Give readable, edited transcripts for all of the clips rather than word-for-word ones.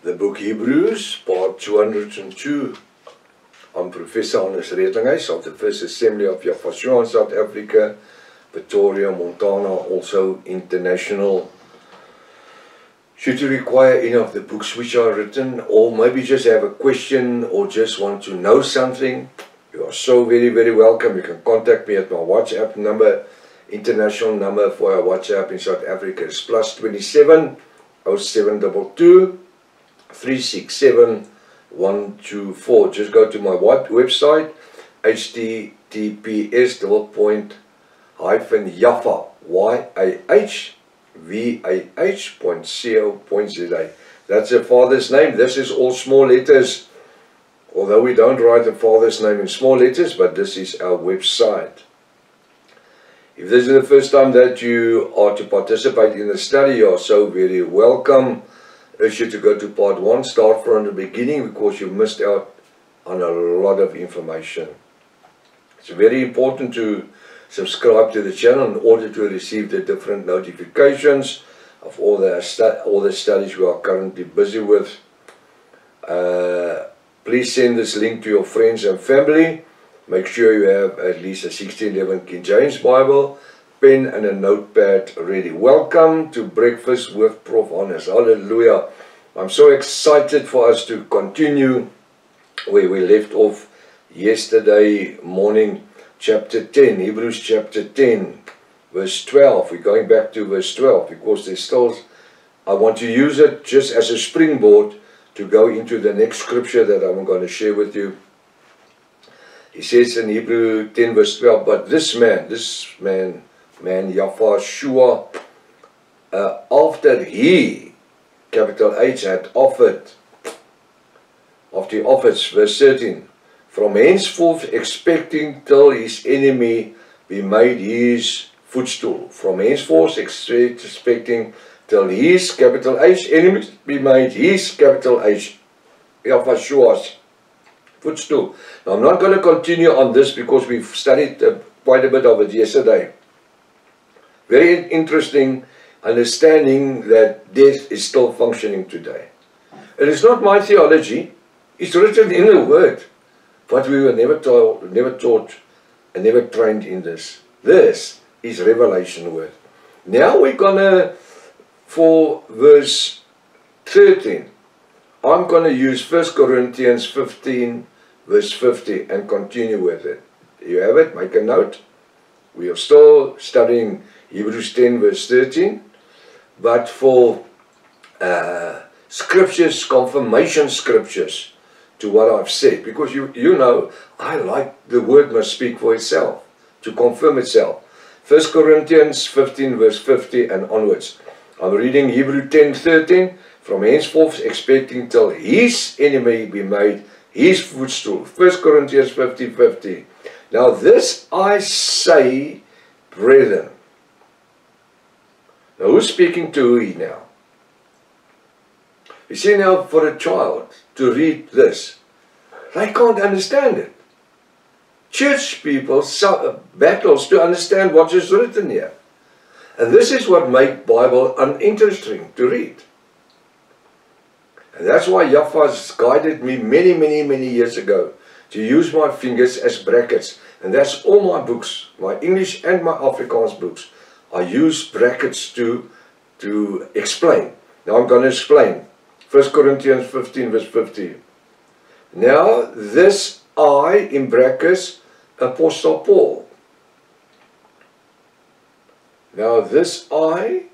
The book Hebrews, part 202. I'm Professor Hannes Redlinghuys of the First Assembly of Yafashua in South Africa, Pretoria, Montana, also international. Should you require any of the books which are written, or maybe just have a question or just want to know something, you are so very, very welcome. You can contact me at my WhatsApp number. International number for our WhatsApp in South Africa is +27 0722 367 124. Just go to my website, https://yahvah.co.za. That's the Father's name. This is all small letters, although we don't write the Father's name in small letters, but this is our website. If this is the first time that you are to participate in the study, you are so very welcome. I urge you to go to part 1, start from the beginning, because you missed out on a lot of information. It's very important to subscribe to the channel in order to receive the different notifications of all the studies we are currently busy with. Please send this link to your friends and family. Make sure you have at least a 1611 King James Bible, pen and a notepad ready. Welcome to Breakfast with Prof. Hannes. Hallelujah. I'm so excited for us to continue where we left off yesterday morning, chapter 10, Hebrews chapter 10, verse 12. We're going back to verse 12 because there's still, I want to use it just as a springboard to go into the next scripture that I'm going to share with you. He says in Hebrew 10 verse 12, but this man, Yafashua, after he, capital H, had offered, after he offers, verse 13, from henceforth expecting till his enemy be made his footstool. From henceforth expecting till his, capital H, enemies be made his, capital H, Yafashua's footstool. Now, I'm not going to continue on this because we've studied quite a bit of it yesterday. Very interesting understanding that death is still functioning today. It is not my theology. It's written in the Word. But we were never taught and never trained in this. This is Revelation Word. Now we're going to, for verse 13, I'm going to use 1 Corinthians 15 verse 50 and continue with it. You have it? Make a note. We are still studying Hebrews 10 verse 13. But for scriptures, confirmation scriptures to what I've said, because you know, I like the word must speak for itself, to confirm itself. 1 Corinthians 15 verse 50 and onwards. I'm reading Hebrew 10:13. From henceforth expecting till his enemy be made his footstool. 1 Corinthians 15:50. Now this I say, brethren. Now who's speaking to he now? You see, now for a child to read this, they can't understand it. Church people battles to understand what is written here. And this is what makes Bible uninteresting to read. And that's why Yafas guided me many years ago to use my fingers as brackets. And that's all my books, my English and my Afrikaans books. I use brackets to explain. Now I'm going to explain. 1 Corinthians 15 verse 50. Now this I, in brackets, Apostle Paul. Now this I,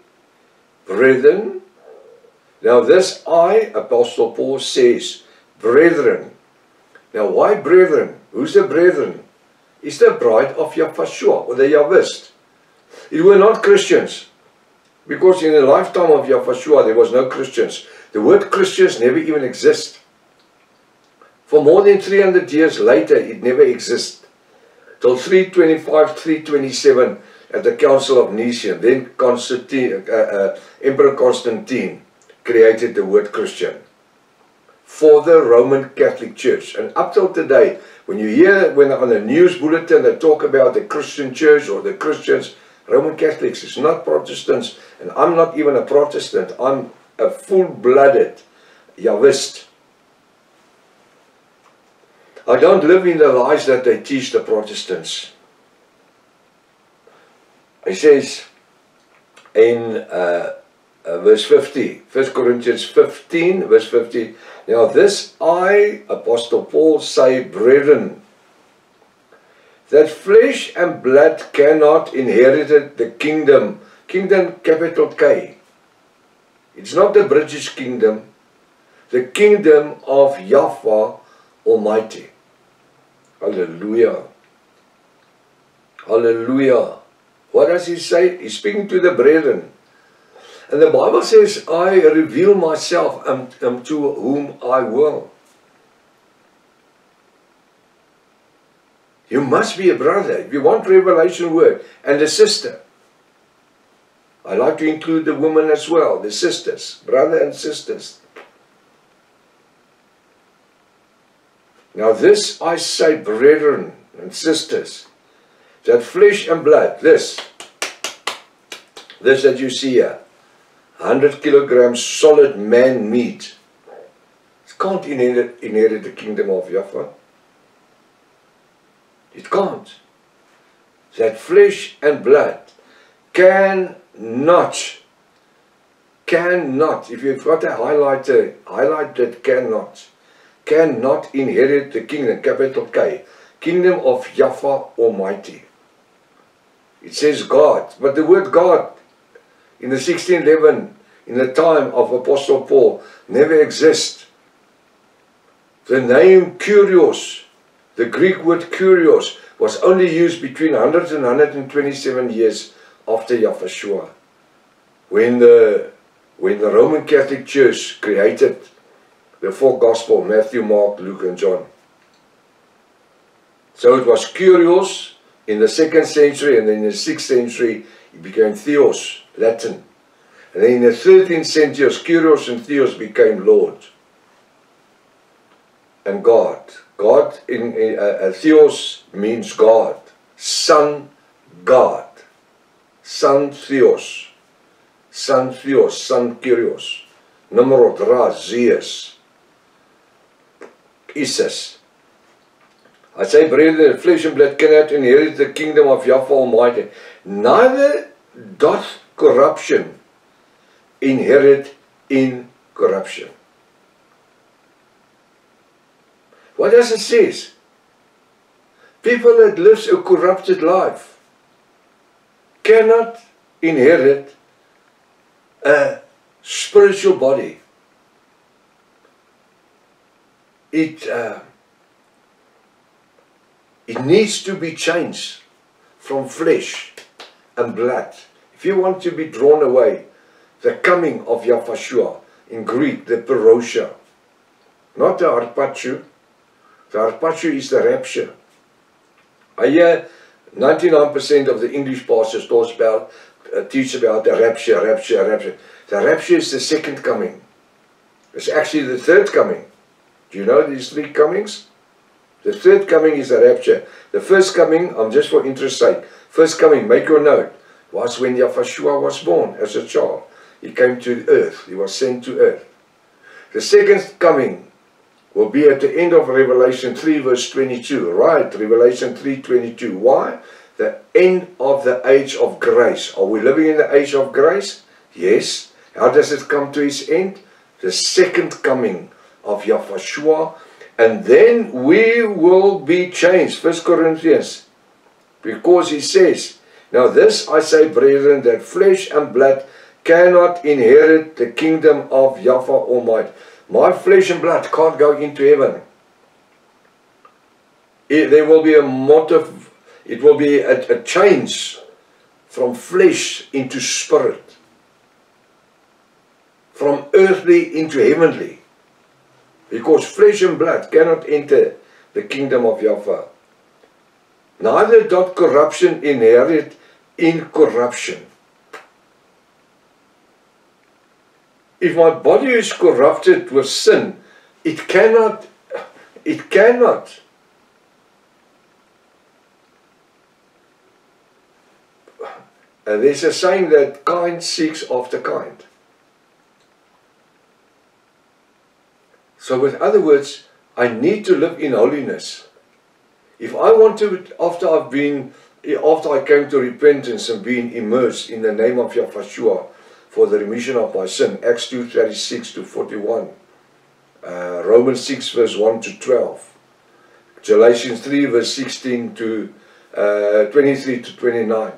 brethren. Now this I, Apostle Paul, says, brethren. Now why brethren? Who's the brethren? It's the bride of Yafashua, or the Yahvist. It were not Christians, because in the lifetime of Yafashua there was no Christians. The word Christians never even exists. For more than 300 years later, it never existed. Till 325, 327, at the Council of Nicaea, then Emperor Constantine created the word Christian for the Roman Catholic Church. And up till today, when you hear on the news bulletin they talk about the Christian Church or the Christians, Roman Catholics, it's not Protestants, and I'm not even a Protestant. I'm a full-blooded Yahwist. I don't live in the lies that they teach the Protestants. He says in verse 50, 1 Corinthians 15, verse 50, now this I, Apostle Paul, say, brethren, that flesh and blood cannot inherit the kingdom. Kingdom, capital K. It's not the British kingdom. The kingdom of Yahweh Almighty. Hallelujah. Hallelujah. What does he say? He's speaking to the brethren. And the Bible says, I reveal myself unto whom I will. You must be a brother if you want revelation word, and a sister. I like to include the women as well, the sisters, brother and sisters. Now this I say, brethren and sisters, that flesh and blood, this that you see here, 100 kilograms solid man meat, it can't inherit the kingdom of Yahweh. It can't. That flesh and blood cannot, if you've got a highlighter, highlight that cannot inherit the kingdom, capital K, kingdom of Yahweh Almighty. It says God, but the word God in the 1611, in the time of Apostle Paul, never exists. The name Kyrios, the Greek word Kyrios, was only used between 100 and 127 years after Yahshua, when the Roman Catholic Church created the four Gospels, Matthew, Mark, Luke and John. So it was Kyrios in the 2nd century, and then in the 6th century it became Theos, Latin. And then in the 13th century, Kyrios and Theos became Lord and God. God in Theos means God, Son God, Son Theos, Son Theos, Son Kyrios, Nimrod, Ra, Zeus, Isis. I say, brethren, flesh and blood cannot inherit the kingdom of Yahweh Almighty. Neither doth corruption inherit incorruption. What does it say? People that live a corrupted life cannot inherit a spiritual body. It needs to be changed from flesh and blood. If you want to be drawn away, the coming of Yahshua, in Greek, the parousia, not the harpazo. The harpazo is the rapture. I hear 99% of the English pastors teach about the rapture. The rapture is the second coming. It's actually the third coming. Do you know these three comings? The third coming is the rapture. The first coming, just for interest's sake, first coming, make your note, was when Yahshua was born as a child. He came to earth. He was sent to earth. The second coming will be at the end of Revelation 3 verse 22. Right, Revelation 3:22. Why? The end of the age of grace. Are we living in the age of grace? Yes. How does it come to its end? The second coming of Yahshua. And then we will be changed. 1 Corinthians. Because he says, now this I say, brethren, that flesh and blood cannot inherit the kingdom of Yahweh Almighty. My flesh and blood can't go into heaven. There will be it will be a change from flesh into spirit. From earthly into heavenly. Because flesh and blood cannot enter the kingdom of Yahweh. Neither doth corruption inherit incorruption. If my body is corrupted with sin, it cannot. There's a saying that kind seeks after kind. So with other words, I need to live in holiness. If I want to, after I came to repentance and being immersed in the name of Yahweh for the remission of my sin, Acts 2:36 to 41, Romans 6 verse 1 to 12, Galatians 3 verse 16 to 23 to 29,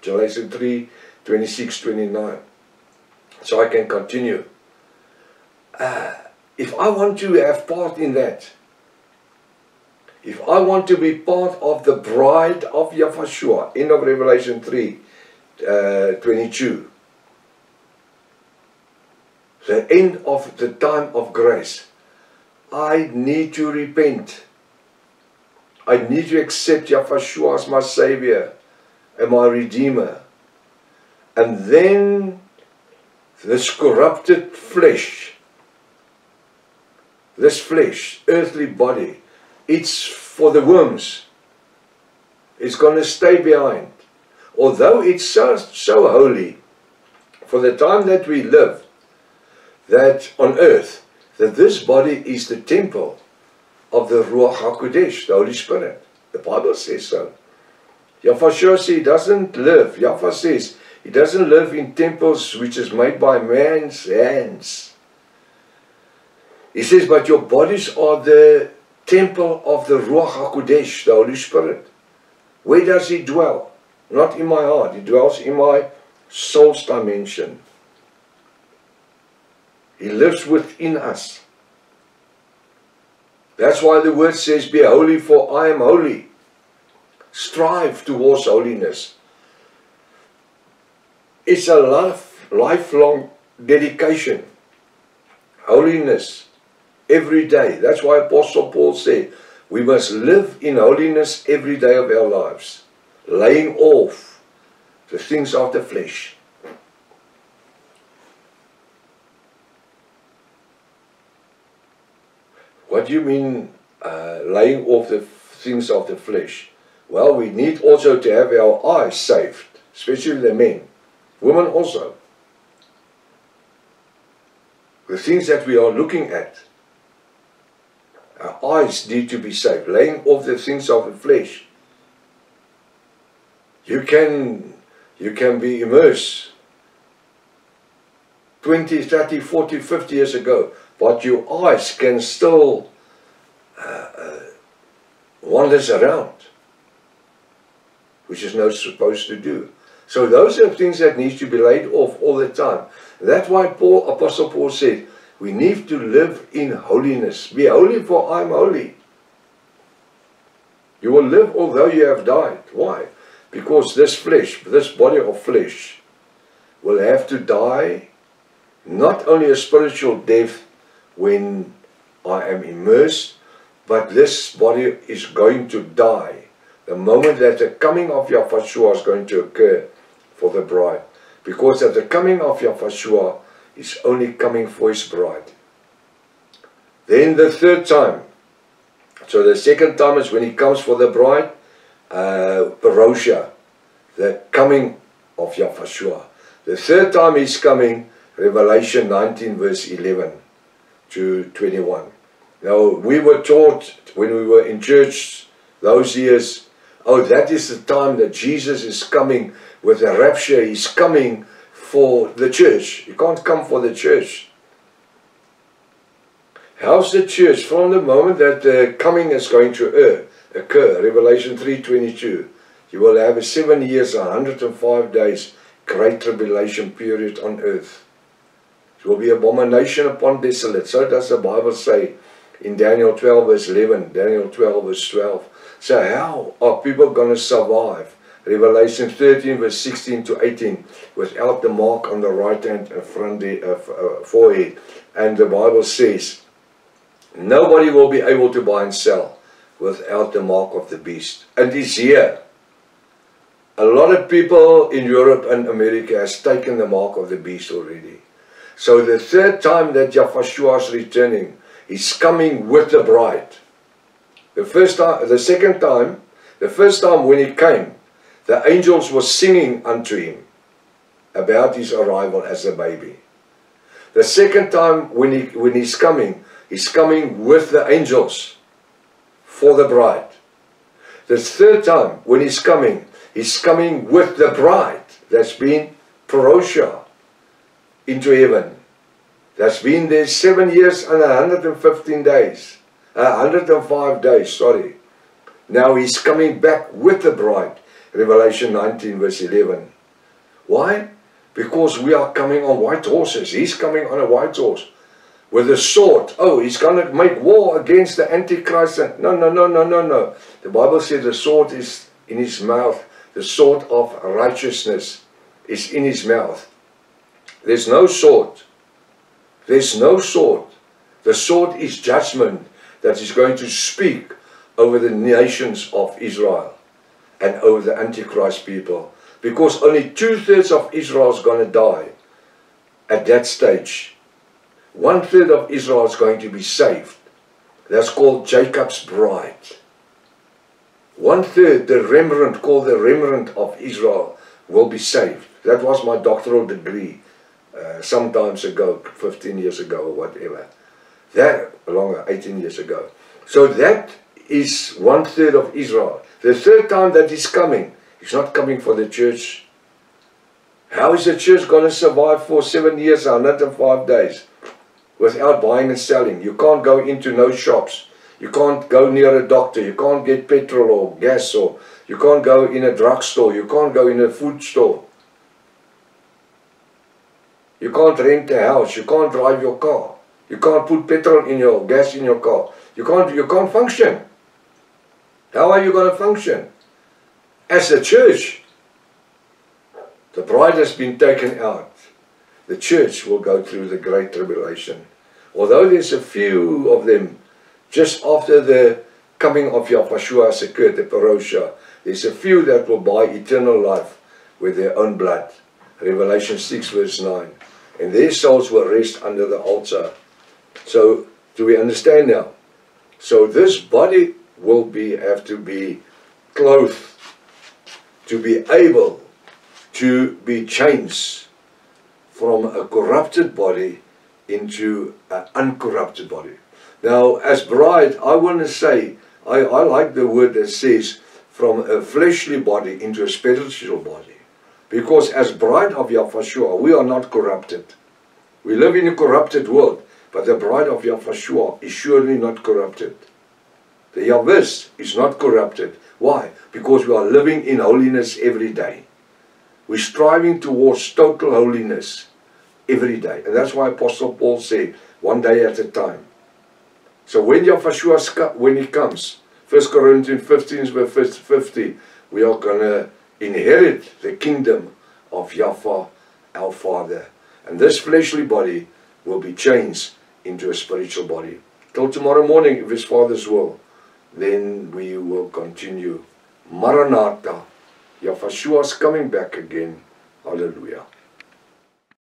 Galatians 3, 26, 29. So I can continue. If I want to have part in that, if I want to be part of the bride of Yahweh, end of Revelation 3, 22, the end of the time of grace, I need to repent. I need to accept Yahweh as my Savior and my Redeemer. And then this corrupted flesh, this flesh, earthly body, it's for the worms. It's going to stay behind. Although it's so holy, for the time that we live, that on earth, that this body is the temple of the Ruach HaKodesh, the Holy Spirit. The Bible says so. Yahweh says he doesn't live. Yahweh says he doesn't live in temples which is made by man's hands. He says, but your bodies are the temple of the Ruach HaKodesh, the Holy Spirit. Where does he dwell? Not in my heart. He dwells in my soul's dimension. He lives within us. That's why the word says, be holy for I am holy. Strive towards holiness. It's a lifelong dedication. Holiness. Every day. That's why Apostle Paul said, we must live in holiness every day of our lives. Laying off the things of the flesh. What do you mean laying off the things of the flesh? Well, we need also to have our eyes saved, especially the men. Women also. The things that we are looking at, our eyes need to be saved, laying off the things of the flesh. You can be immersed 20, 30, 40, 50 years ago, but your eyes can still wanders around, which is not supposed to do. So those are things that need to be laid off all the time. That's why Apostle Paul said, we need to live in holiness. Be holy for I am holy. You will live although you have died. Why? Because this flesh, this body of flesh, will have to die, not only a spiritual death when I am immersed, but this body is going to die the moment that the coming of Yahweh is going to occur for the bride. Because at the coming of Yahweh is only coming for his bride. Then the third time. So the second time is when he comes for the bride, Parousia, the coming of Yahweh. The third time he's coming, Revelation 19 verse 11 to 21. Now we were taught when we were in church those years, oh, that is the time that Jesus is coming with the rapture. He's coming for the church. He can't come for the church. How's the church? From the moment that the coming is going to occur, Revelation 3:22, you will have a 7 years, 105 days, great tribulation period on earth. It will be abomination upon desolate. So does the Bible say in Daniel 12 verse 11, Daniel 12 verse 12. So how are people going to survive? Revelation 13 verse 16 to 18, without the mark on the right hand and front forehead. And the Bible says, nobody will be able to buy and sell without the mark of the beast. And it's here. A lot of people in Europe and America has taken the mark of the beast already. So the third time that Yahweh is returning, he's coming with the bride. The first time when he came, the angels were singing unto him about his arrival as a baby. The second time when he's coming, He's coming with the angels for the bride. The third time when he's coming with the bride that's been parousia into heaven. That's been there 7 years and 115 days. 105 days, sorry. Now he's coming back with the bride. Revelation 19 verse 11. Why? Because we are coming on white horses. He's coming on a white horse with a sword. Oh, he's going to make war against the Antichrist. No, no, no, no, no, no. The Bible says the sword is in his mouth. The sword of righteousness is in his mouth. There's no sword. There's no sword. The sword is judgment that is going to speak over the nations of Israel and over the Antichrist people. Because only 2/3 of Israel is going to die at that stage. 1/3 of Israel is going to be saved. That's called Jacob's bride. 1/3, the remnant, called the remnant of Israel, will be saved. That was my doctoral degree some times ago, 15 years ago or whatever. That, longer, 18 years ago. So that is 1/3 of Israel. The third time that he's coming, he's not coming for the church. How is the church going to survive for 7 years, 105 days, without buying and selling? You can't go into no shops. You can't go near a doctor. You can't get petrol or gas, or you can't go in a drugstore. You can't go in a food store. You can't rent a house. You can't drive your car. You can't put petrol in your gas in your car. You can't function. How are you going to function? As a church, the bride has been taken out. The church will go through the great tribulation. Although there's a few of them just after the coming of Yahshua has occurred, the parousia, there's a few that will buy eternal life with their own blood. Revelation 6 verse 9. And their souls will rest under the altar. So, do we understand now? So this body will have to be clothed to be able to be changed from a corrupted body into an uncorrupted body. Now, as bride, I want to say, I like the word that says from a fleshly body into a spiritual body. Because as bride of Yahshua, we are not corrupted. We live in a corrupted world, but the bride of Yahshua is surely not corrupted. The Yahwist is not corrupted. Why? Because we are living in holiness every day. We're striving towards total holiness every day. And that's why Apostle Paul said, one day at a time. So when Yahshua, when he comes, 1 Corinthians 15 verse 50, we are going to inherit the kingdom of Yahweh, our Father. And this fleshly body will be changed into a spiritual body. Till tomorrow morning, if his Father's will, then we will continue. Maranatha. Yahshua is coming back again. Hallelujah.